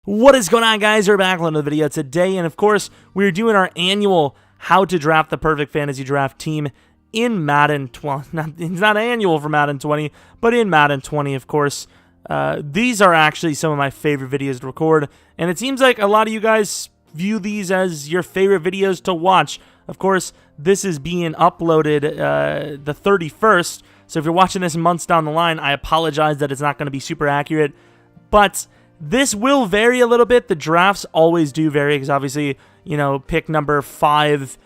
What is going on, guys? We're back with another video today, and of course, we're doing our annual How to Draft the Perfect Fantasy Draft Team in Madden 20. It's not annual for Madden 20, but in Madden 20, of course. These are actually some of my favorite videos to record, and it seems like a lot of you guys view these as your favorite videos to watch. Of course, this is being uploaded the 31st, so if you're watching this months down the line, I apologize that it's not going to be super accurate, but this will vary a little bit. The drafts always do vary because obviously, you know, pick number 5,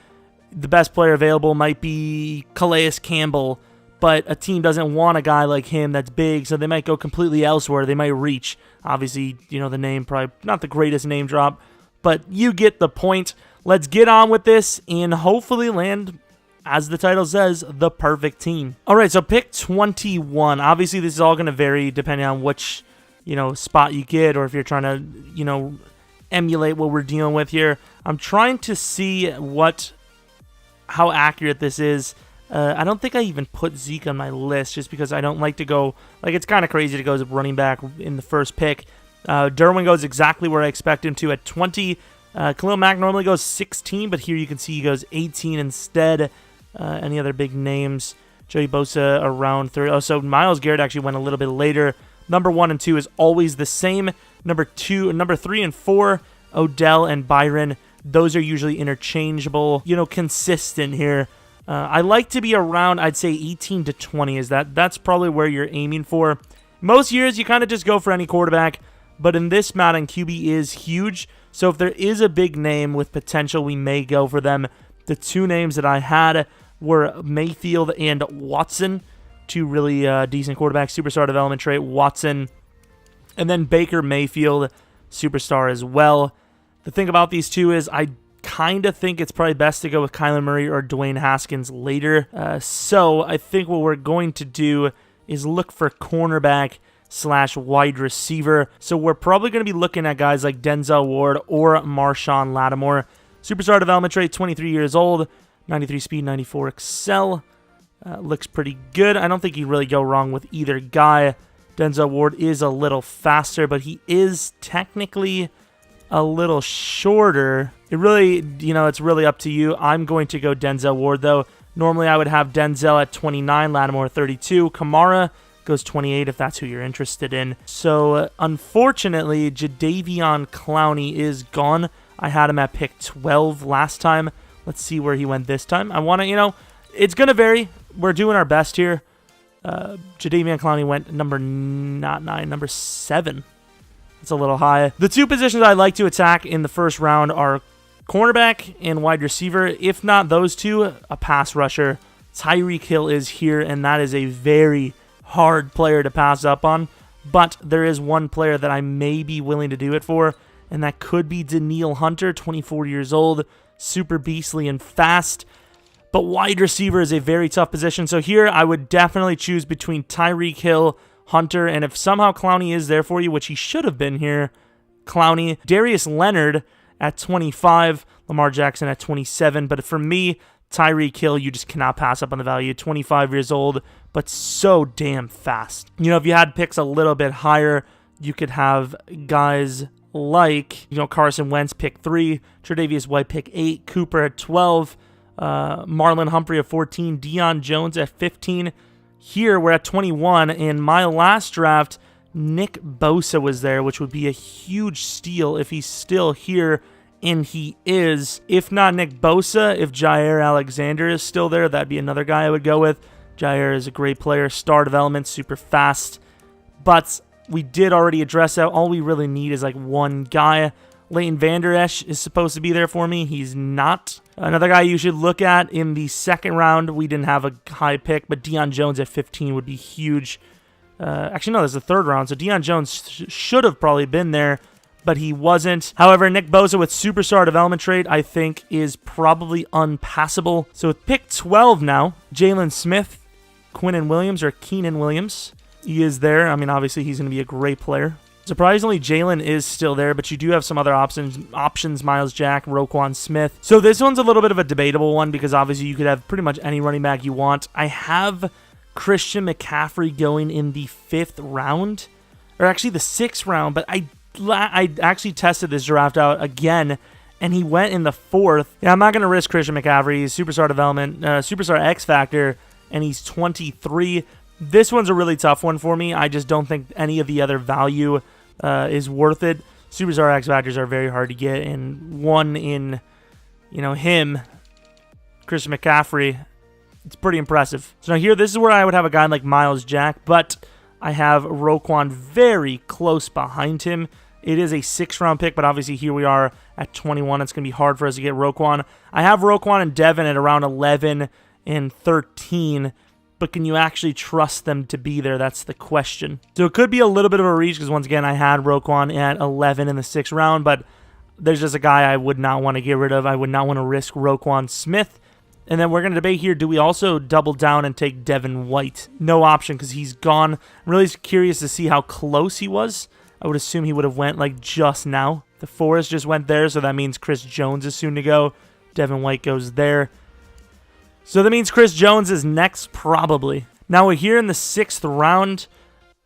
the best player available might be Calais Campbell, but a team doesn't want a guy like him that's big, so they might go completely elsewhere. They might reach. Obviously, you know, the name probably not the greatest name drop, but you get the point. Let's get on with this and hopefully land, as the title says, the perfect team. All right, so pick 21. Obviously, this is all going to vary depending on which, you know, spot you get, or if you're trying to, you know, emulate what we're dealing with here. I'm trying to see how accurate this is. I don't think I even put Zeke on my list just because I don't like to go, like, it's kind of crazy to go as a running back in the first pick. Derwin goes exactly where I expect him to at 20. Khalil Mack normally goes 16, but here you can see he goes 18 instead. Any other big names? Joey Bosa around 30. Oh, so Myles Garrett actually went a little bit later. Number 1 and 2 is always the same. Number 3 and 4, Odell and Byron. Those are usually interchangeable, you know, consistent here. I like to be around, I'd say 18 to 20 is that's probably where you're aiming for. Most years you kind of just go for any quarterback, but in this Madden, QB is huge. So if there is a big name with potential, we may go for them. The 2 names that I had were Mayfield and Watson. 2 really decent quarterbacks, superstar development trait, Watson, and then Baker Mayfield, superstar as well. The thing about these 2 is I kind of think it's probably best to go with Kyler Murray or Dwayne Haskins later. So I think what we're going to do is look for cornerback / wide receiver. So we're probably going to be looking at guys like Denzel Ward or Marshawn Lattimore. Superstar development trait, 23 years old, 93 speed, 94 excel. Looks pretty good. I don't think you really go wrong with either guy. Denzel Ward is a little faster, but he is technically a little shorter. It really, you know, it's really up to you. I'm going to go Denzel Ward, though. Normally, I would have Denzel at 29, Lattimore 32. Kamara goes 28 if that's who you're interested in. So, unfortunately, Jadeveon Clowney is gone. I had him at pick 12 last time. Let's see where he went this time. I want to, you know, it's going to vary. We're doing our best here. Jadeveon Clowney went number 7. That's a little high. The 2 positions I like to attack in the first round are cornerback and wide receiver. If not those 2, a pass rusher. Tyreek Hill is here, and that is a very hard player to pass up on. But there is one player that I may be willing to do it for, and that could be Danielle Hunter, 24 years old, super beastly and fast. But wide receiver is a very tough position. So here I would definitely choose between Tyreek Hill, Hunter, and if somehow Clowney is there for you, which he should have been here, Clowney. Darius Leonard at 25, Lamar Jackson at 27. But for me, Tyreek Hill, you just cannot pass up on the value. 25 years old, but so damn fast. You know, if you had picks a little bit higher, you could have guys like, you know, Carson Wentz, pick 3, Tre'Davious White, pick 8, Cooper at 12, Marlon Humphrey at 14, Deion Jones at 15. Here we're at 21. In my last draft, Nick Bosa was there, which would be a huge steal if he's still here, and he is. If not Nick Bosa, if Jair Alexander is still there, that'd be another guy I would go with. Jair is a great player, star development, super fast, but we did already address that. All we really need is like one guy. Leighton Vander Esch is supposed to be there for me. He's not. Another guy you should look at in the second round, we didn't have a high pick, but Deion Jones at 15 would be huge. Actually, no, there's the third round, so Deion Jones should have probably been there, but he wasn't. However, Nick Bosa with superstar development trait, I think, is probably unpassable. So with pick 12 now, Jalen Smith, Quentin Williams, or Keenan Williams, he is there. I mean, obviously, he's going to be a great player. Surprisingly, Jalen is still there, but you do have some other options, Miles Jack, Roquan Smith. So this one's a little bit of a debatable one because obviously you could have pretty much any running back you want. I have Christian McCaffrey going in the 5th round, or actually the 6th round, but I I actually tested this draft out again, and he went in the 4th. Yeah, I'm not going to risk Christian McCaffrey. He's superstar development, superstar X Factor, and he's 23. This one's a really tough one for me. I just don't think any of the other value is worth it. Superstar X Factors are very hard to get, and one in, him, Christian McCaffrey, it's pretty impressive. So now here, this is where I would have a guy like Miles Jack, but I have Roquan very close behind him. It is a 6th-round pick, but obviously here we are at 21. It's going to be hard for us to get Roquan. I have Roquan and Devin at around 11 and 13, but can you actually trust them to be there? That's the question. So it could be a little bit of a reach because, once again, I had Roquan at 11 in the 6th round, but there's just a guy I would not want to get rid of. I would not want to risk Roquan Smith. And then we're going to debate here, do we also double down and take Devin White? No option because he's gone. I'm really curious to see how close he was. I would assume he would have went like just now. The Forest just went there, so that means Chris Jones is soon to go. Devin White goes there. So that means Chris Jones is next, probably. Now we're here in the 6th round.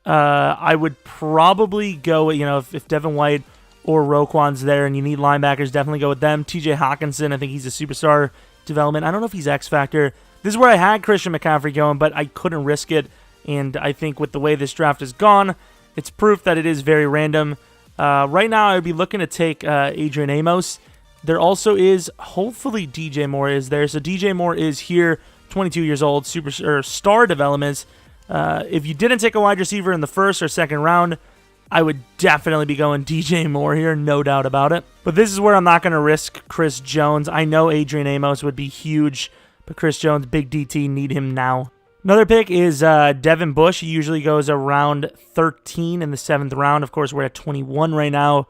I would probably go, if Devin White or Roquan's there and you need linebackers, definitely go with them. TJ Hawkinson, I think he's a superstar development. I don't know if he's X Factor. This is where I had Christian McCaffrey going, but I couldn't risk it. And I think with the way this draft has gone, it's proof that it is very random. Right now, I would be looking to take Adrian Amos. There also is, hopefully, DJ Moore is there. So DJ Moore is here, 22 years old, star developments. If you didn't take a wide receiver in the 1st or 2nd round, I would definitely be going DJ Moore here, no doubt about it. But this is where I'm not going to risk Chris Jones. I know Adrian Amos would be huge, but Chris Jones, big DT, need him now. Another pick is Devin Bush. He usually goes around 13 in the 7th round. Of course, we're at 21 right now.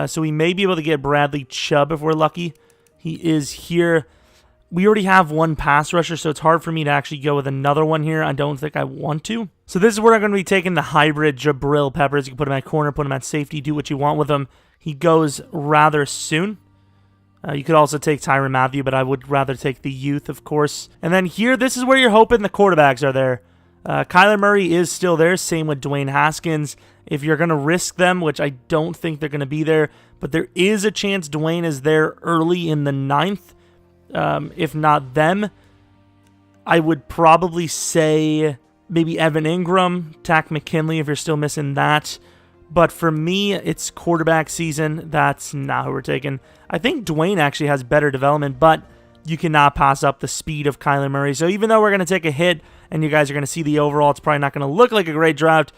So we may be able to get Bradley Chubb if we're lucky. He is here. We already have one pass rusher, so it's hard for me to actually go with another one here. I don't think I want to. So this is where I'm going to be taking the hybrid Jabril Peppers. You can put him at corner, put him at safety, do what you want with him. He goes rather soon. You could also take Tyrann Mathieu, but I would rather take the youth, of course. And then here, this is where you're hoping the quarterbacks are there. Kyler Murray is still there. Same with Dwayne Haskins. If you're going to risk them, which I don't think they're going to be there, but there is a chance Dwayne is there early in the 9th. If not them, I would probably say maybe Evan Ingram, Takk McKinley if you're still missing that. But for me, it's quarterback season. That's not who we're taking. I think Dwayne actually has better development, but you cannot pass up the speed of Kyler Murray. So even though we're going to take a hit and you guys are going to see the overall, it's probably not going to look like a great draft.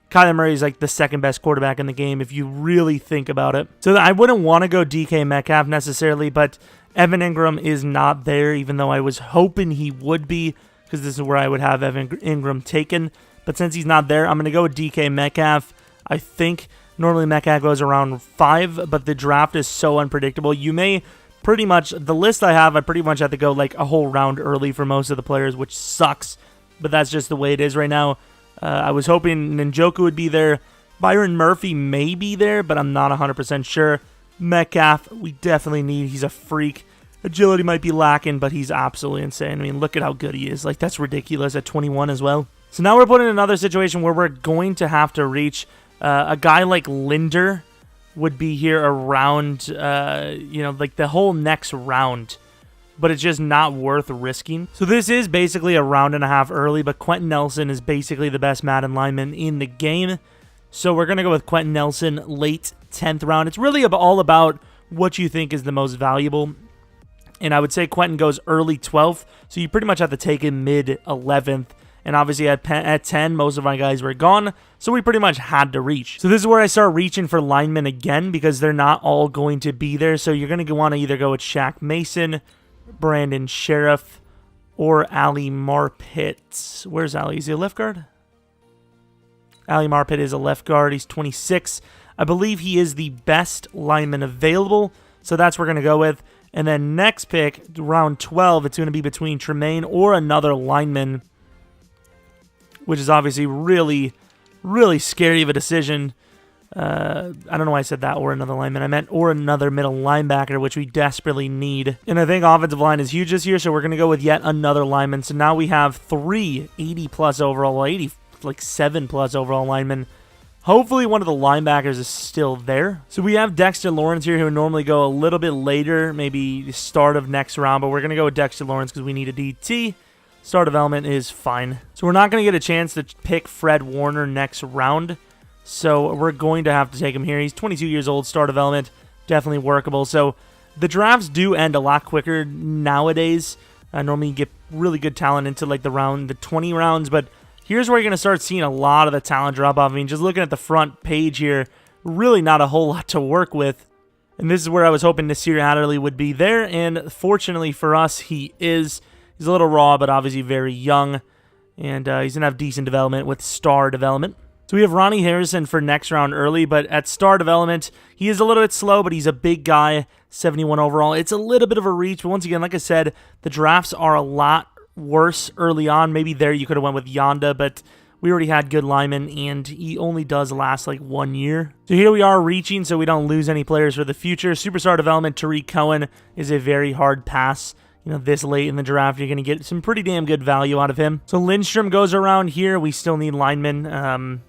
Kyler Murray is like the 2nd best quarterback in the game if you really think about it. So I wouldn't want to go DK Metcalf necessarily, but Evan Ingram is not there, even though I was hoping he would be, because this is where I would have Evan Ingram taken. But since he's not there, I'm going to go with DK Metcalf. I think normally Metcalf goes around 5, but the draft is so unpredictable. You may pretty much, the list I have, I pretty much have to go like a whole round early for most of the players, which sucks. But that's just the way it is right now. I was hoping Njoku would be there. Byron Murphy may be there, but I'm not 100% sure. Metcalf, we definitely need. He's a freak. Agility might be lacking, but he's absolutely insane. I mean, look at how good he is. Like, that's ridiculous at 21 as well. So now we're put in another situation where we're going to have to reach a guy like Linder would be here around, like the whole next round. But it's just not worth risking. So this is basically a round and a half early, but Quentin Nelson is basically the best Madden lineman in the game. So we're going to go with Quentin Nelson late 10th round. It's really all about what you think is the most valuable. And I would say Quentin goes early 12th, so you pretty much have to take him mid 11th. And obviously at 10, most of my guys were gone, so we pretty much had to reach. So this is where I start reaching for linemen again because they're not all going to be there. So you're going to want to either go with Shaq Mason, Brandon Sheriff, or Ali Marpet. Where's Ali? Is he a left guard? Ali Marpet is a left guard. He's 26. I believe he is the best lineman available, so that's what we're going to go with. And then next pick, round 12, it's going to be between Tremaine or another lineman, which is obviously really, really scary of a decision. I don't know why I said that, or another lineman. I meant or another middle linebacker, which we desperately need. And I think offensive line is huge this year, so we're going to go with yet another lineman. So now we have 3 80-plus overall, 87-plus overall linemen. Hopefully one of the linebackers is still there. So we have Dexter Lorenz here, who would normally go a little bit later, maybe the start of next round, but we're going to go with Dexter Lorenz because we need a DT. Star development is fine. So we're not going to get a chance to pick Fred Warner next round, so we're going to have to take him here. He's 22 years old, star development, definitely workable. So the drafts do end a lot quicker nowadays. Normally you get really good talent into like the 20 rounds, but here's where you're going to start seeing a lot of the talent drop off. I mean, just looking at the front page here, really not a whole lot to work with. And this is where I was hoping Nasir Adderley would be there, and fortunately for us, he is. He's a little raw, but obviously very young, and he's going to have decent development with star development. So we have Ronnie Harrison for next round early, but at star development, he is a little bit slow, but he's a big guy, 71 overall. It's a little bit of a reach, but once again, like I said, the drafts are a lot worse early on. Maybe there you could have went with Yonda, but we already had good linemen, and he only does last like 1 year. So here we are reaching so we don't lose any players for the future. Superstar development, Tariq Cohen is a very hard pass. You know, this late in the draft, you're going to get some pretty damn good value out of him. So Lindstrom goes around here. We still need linemen.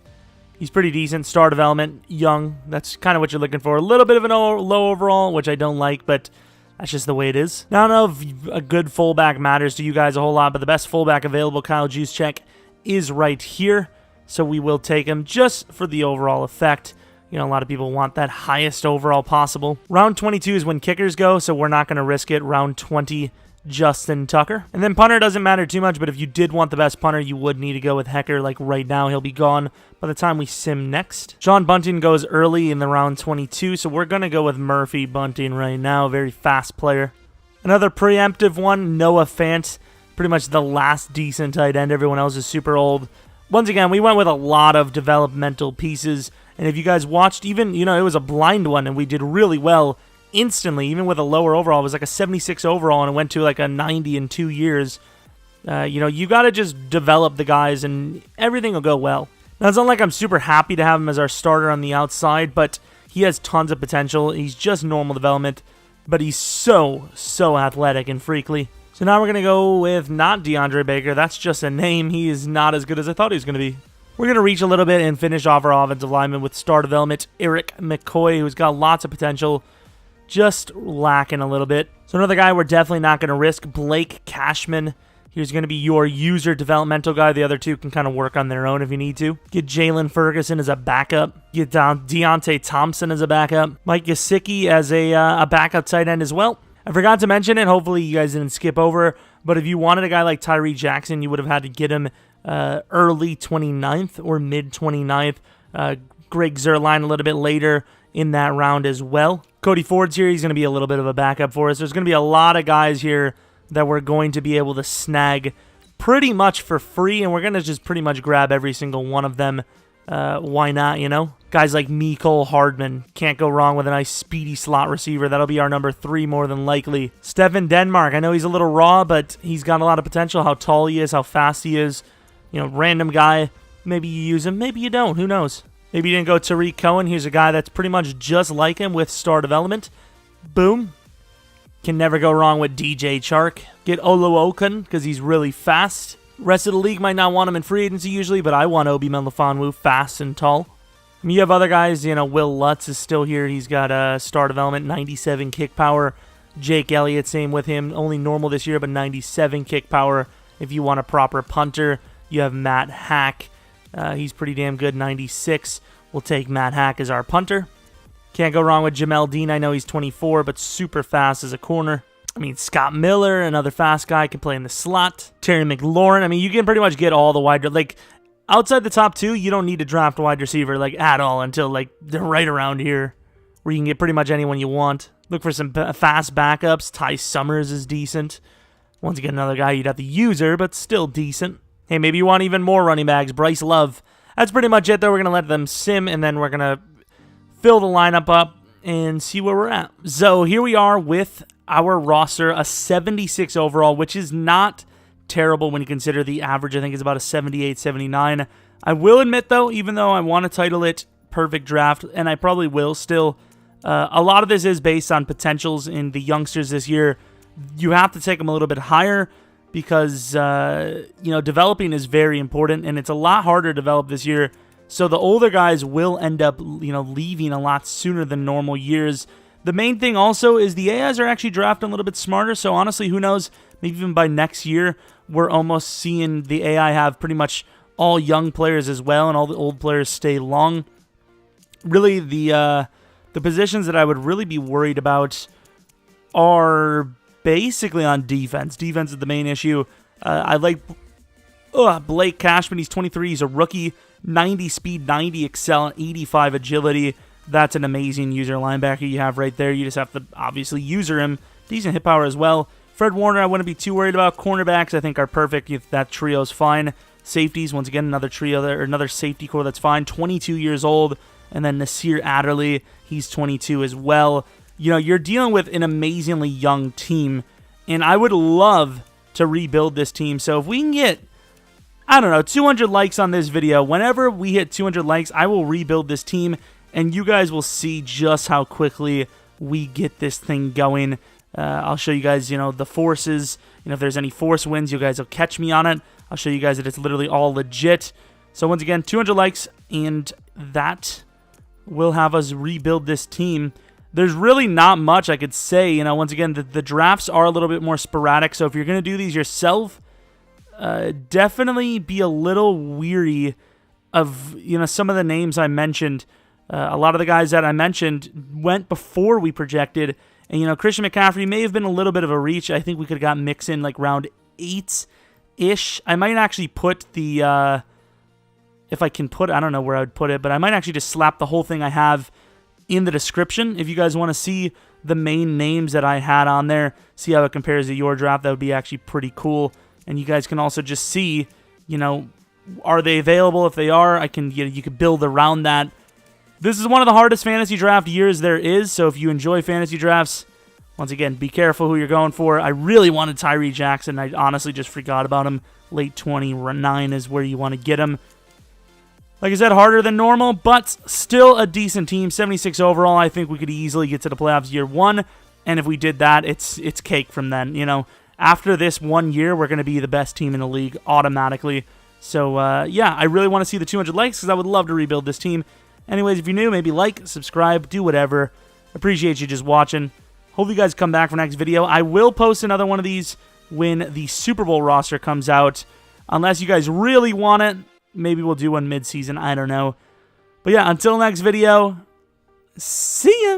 He's pretty decent. Star development, young. That's kind of what you're looking for. A little bit of an low overall, which I don't like, but that's just the way it is. Now, I don't know if a good fullback matters to you guys a whole lot, but the best fullback available, Kyle Juszczyk, is right here. So we will take him just for the overall effect. You know, a lot of people want that highest overall possible. Round 22 is when kickers go, so we're not going to risk it. Round 20, Justin Tucker. And then punter doesn't matter too much, but if you did want the best punter, you would need to go with Hecker. Like right now, he'll be gone by the time we sim next. Sean Bunting goes early in the round 22, so we're going to go with Murphy Bunting right now. Very fast player. Another preemptive one, Noah Fant. Pretty much the last decent tight end. Everyone else is super old. Once again, we went with a lot of developmental pieces. And if you guys watched, even, you know, it was a blind one, and we did really well instantly, even with a lower overall. It was like a 76 overall, and it went to like a 90 in 2 years. You know, you got to just develop the guys, and everything will go well. Now, it's not like I'm super happy to have him as our starter on the outside, but he has tons of potential. He's just normal development, but he's so athletic and freaky. So now we're going to go with not DeAndre Baker. That's just a name. He is not as good as I thought he was going to be. We're going to reach a little bit and finish off our offensive lineman with star development, Eric McCoy, who's got lots of potential, just lacking a little bit. So another guy we're definitely not going to risk, Blake Cashman. He's going to be your user developmental guy. The other two can kind of work on their own if you need to. Get Jalen Ferguson as a backup. Get Deontay Thompson as a backup. Mike Gesicki as a backup tight end as well. I forgot to mention it. Hopefully you guys didn't skip over. But if you wanted a guy like Tyree Jackson, you would have had to get him early 29th or mid 29th. Greg Zuerlein a little bit later in that round as well. Cody Ford's here. He's going to be a little bit of a backup for us. There's going to be a lot of guys here that we're going to be able to snag pretty much for free, and we're going to just pretty much grab every single one of them. Why not, you know? Guys like Mecole Hardman. Can't go wrong with a nice speedy slot receiver. That'll be our number 3 more than likely. Stephen Denmark. I know he's a little raw, but he's got a lot of potential. How tall he is, how fast he is. You know, random guy. Maybe you use him, maybe you don't. Who knows? Maybe you didn't go Tariq Cohen. Here's a guy that's pretty much just like him with star development. Boom. Can never go wrong with DJ Chark. Get Oluokun because he's really fast. Rest of the league might not want him in free agency usually, but I want Obi Melifonwu, fast and tall. I mean, you have other guys, you know, Will Lutz is still here. He's got star development, 97 kick power. Jake Elliott, same with him. Only normal this year, but 97 kick power. If you want a proper punter, you have Matt Hack. He's pretty damn good, 96. We'll take Matt Hack as our punter. Can't go wrong with Jamel Dean. I know he's 24, but super fast as a corner. I mean, Scott Miller, another fast guy, can play in the slot. Terry McLaurin. I mean, you can pretty much get all the wide... Like, outside the top 2, you don't need to draft a wide receiver, like, at all until, like, they're right around here where you can get pretty much anyone you want. Look for some fast backups. Ty Summers is decent. Once again, another guy you'd have to use her, but still decent. Hey, maybe you want even more running backs. Bryce Love. That's pretty much it, though. We're going to let them sim, and then we're going to fill the lineup up and see where we're at. So here we are with our roster, a 76 overall, which is not terrible when you consider the average. I think is about a 78, 79. I will admit, though, even though I want to title it Perfect Draft, and I probably will still, a lot of this is based on potentials in the youngsters this year. You have to take them a little bit higher because, you know, developing is very important, and it's a lot harder to develop this year, So the older guys will end up, leaving a lot sooner than normal years. The main thing also is the AIs are actually drafting a little bit smarter. So honestly, who knows? Maybe even by next year, we're almost seeing the AI have pretty much all young players as well, and all the old players stay long. Really, the positions that I would really be worried about are basically on defense. Defense is the main issue. I like Blake Cashman. He's 23. He's a rookie. 90 speed, 90 excel, and 85 agility. That's an amazing user linebacker you have right there. You just have to obviously user him. Decent hit power as well. Fred Warner, I wouldn't be too worried about. Cornerbacks, I think, are perfect. If that trio's fine. Safeties, once again, another trio there, or another safety core that's fine. 22 years old. And then Nasir Adderley, he's 22 as well. You're dealing with an amazingly young team, and I would love to rebuild this team. So if we can get, 200 likes on this video, whenever we hit 200 likes, I will rebuild this team, and you guys will see just how quickly we get this thing going. I'll show you guys, the forces. If there's any force wins, you guys will catch me on it. I'll show you guys that it's literally all legit. So once again, 200 likes, and that will have us rebuild this team. There's really not much I could say. Once again, the drafts are a little bit more sporadic. So if you're going to do these yourself, definitely be a little weary of, some of the names I mentioned. A lot of the guys that I mentioned went before we projected. And, Christian McCaffrey may have been a little bit of a reach. I think we could have got Mixon like round 8-ish. I might actually put the, if I can put, I don't know where I would put it, but I might actually just slap the whole thing I have in the description. If you guys want to see the main names that I had on there, see how it compares to your draft, that would be actually pretty cool. And you guys can also just see, are they available? If they are, you could build around that. This is one of the hardest fantasy draft years there is, so if you enjoy fantasy drafts, once again, be careful who you're going for. I really wanted Tyree Jackson. I honestly just forgot about him. Late 29 is where you want to get him. Like I said, harder than normal, but still a decent team. 76 overall. I think we could easily get to the playoffs year one, and if we did that, it's cake from then. After this 1 year, we're going to be the best team in the league automatically. So, yeah, I really want to see the 200 likes because I would love to rebuild this team. Anyways, if you're new, maybe like, subscribe, do whatever. Appreciate you just watching. Hope you guys come back for next video. I will post another one of these when the Super Bowl roster comes out. Unless you guys really want it, maybe we'll do one mid-season. I don't know. But yeah, until next video, see ya!